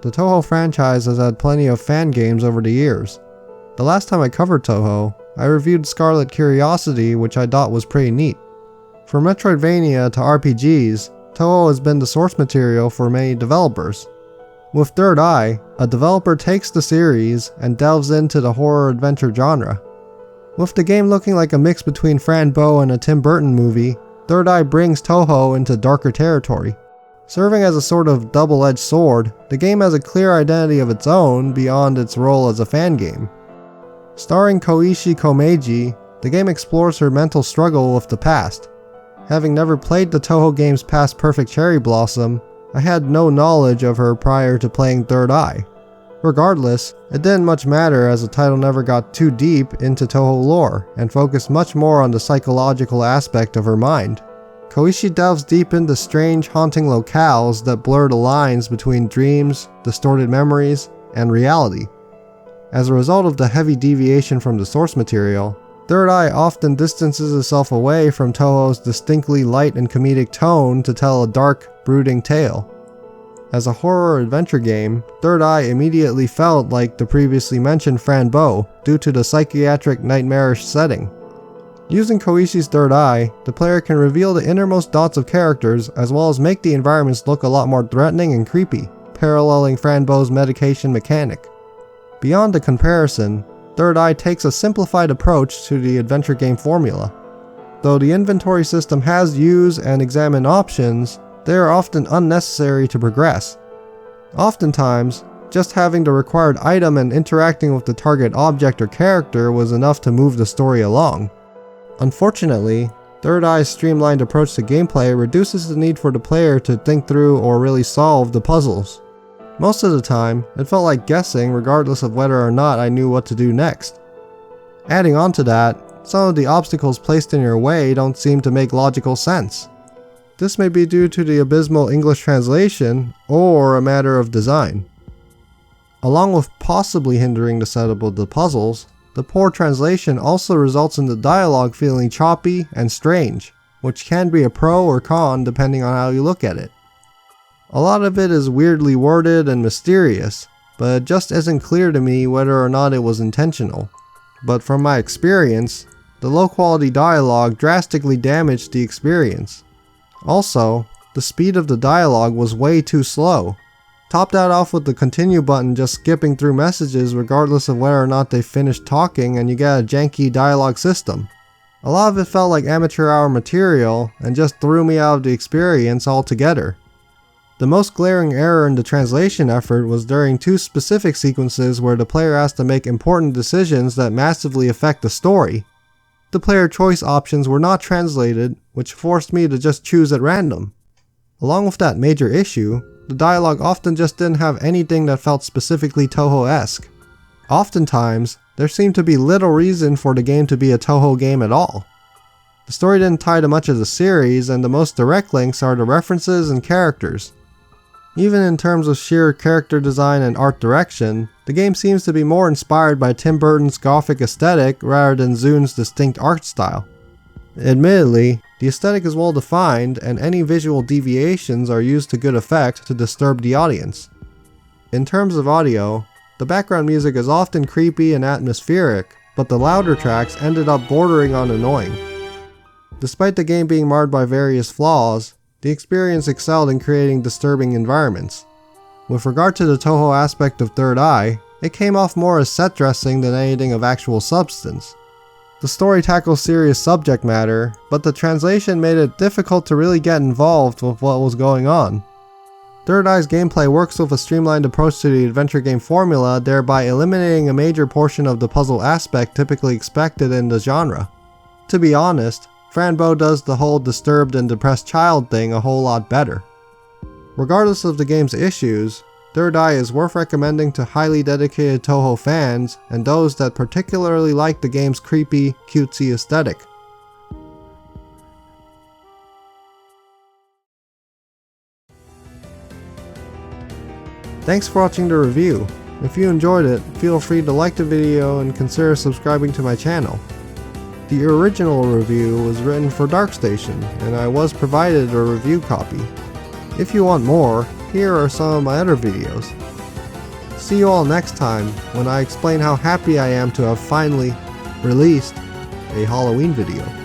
the Touhou franchise has had plenty of fan games over the years. The last time I covered Touhou, I reviewed Scarlet Curiosity, which I thought was pretty neat. From Metroidvania to RPGs, Touhou has been the source material for many developers. With Third Eye, a developer takes the series and delves into the horror adventure genre. With the game looking like a mix between Fran Bow and a Tim Burton movie, Third Eye brings Touhou into darker territory. Serving as a sort of double-edged sword, the game has a clear identity of its own beyond its role as a fan game. Starring Koichi Komeiji, the game explores her mental struggle with the past. Having never played the Touhou games past Perfect Cherry Blossom, I had no knowledge of her prior to playing Third Eye. Regardless, it didn't much matter as the title never got too deep into Touhou lore and focused much more on the psychological aspect of her mind. Koichi delves deep into strange, haunting locales that blur the lines between dreams, distorted memories, and reality. As a result of the heavy deviation from the source material, Third Eye often distances itself away from Touhou's distinctly light and comedic tone to tell a dark, brooding tale. As a horror adventure game, Third Eye immediately felt like the previously mentioned Fran Bow due to the psychiatric nightmarish setting. Using Koichi's Third Eye, the player can reveal the innermost thoughts of characters as well as make the environments look a lot more threatening and creepy, paralleling Fran Bow's medication mechanic. Beyond the comparison, Third Eye takes a simplified approach to the adventure game formula. Though the inventory system has use and examine options, they are often unnecessary to progress. Oftentimes, just having the required item and interacting with the target object or character was enough to move the story along. Unfortunately, Third Eye's streamlined approach to gameplay reduces the need for the player to think through or really solve the puzzles. Most of the time, it felt like guessing regardless of whether or not I knew what to do next. Adding on to that, some of the obstacles placed in your way don't seem to make logical sense. This may be due to the abysmal English translation or a matter of design. Along with possibly hindering the setup of the puzzles, the poor translation also results in the dialogue feeling choppy and strange, which can be a pro or con depending on how you look at it. A lot of it is weirdly worded and mysterious, but it just isn't clear to me whether or not it was intentional. But from my experience, the low quality dialogue drastically damaged the experience. Also, the speed of the dialogue was way too slow. Top that off with the continue button just skipping through messages regardless of whether or not they finished talking, and you get a janky dialogue system. A lot of it felt like amateur hour material and just threw me out of the experience altogether. The most glaring error in the translation effort was during two specific sequences where the player has to make important decisions that massively affect the story. The player choice options were not translated, which forced me to just choose at random. Along with that major issue, the dialogue often just didn't have anything that felt specifically Touhou-esque. Oftentimes, there seemed to be little reason for the game to be a Touhou game at all. The story didn't tie to much of the series, and the most direct links are the references and characters. Even in terms of sheer character design and art direction, the game seems to be more inspired by Tim Burton's gothic aesthetic rather than Zun's distinct art style. Admittedly, the aesthetic is well defined, and any visual deviations are used to good effect to disturb the audience. In terms of audio, the background music is often creepy and atmospheric, but the louder tracks ended up bordering on annoying. Despite the game being marred by various flaws, the experience excelled in creating disturbing environments. With regard to the Touhou aspect of Third Eye, it came off more as set dressing than anything of actual substance. The story tackles serious subject matter, but the translation made it difficult to really get involved with what was going on. Third Eye's gameplay works with a streamlined approach to the adventure game formula, thereby eliminating a major portion of the puzzle aspect typically expected in the genre. To be honest, Fran Bow does the whole disturbed and depressed child thing a whole lot better. Regardless of the game's issues, Third Eye is worth recommending to highly dedicated Touhou fans and those that particularly like the game's creepy, cutesy aesthetic. Thanks for watching the review. If you enjoyed it, feel free to like the video and consider subscribing to my channel. The original review was written for DarkStation, and I was provided a review copy. If you want more, here are some of my other videos. see you all next time when I explain how happy I am to have finally released a Halloween video.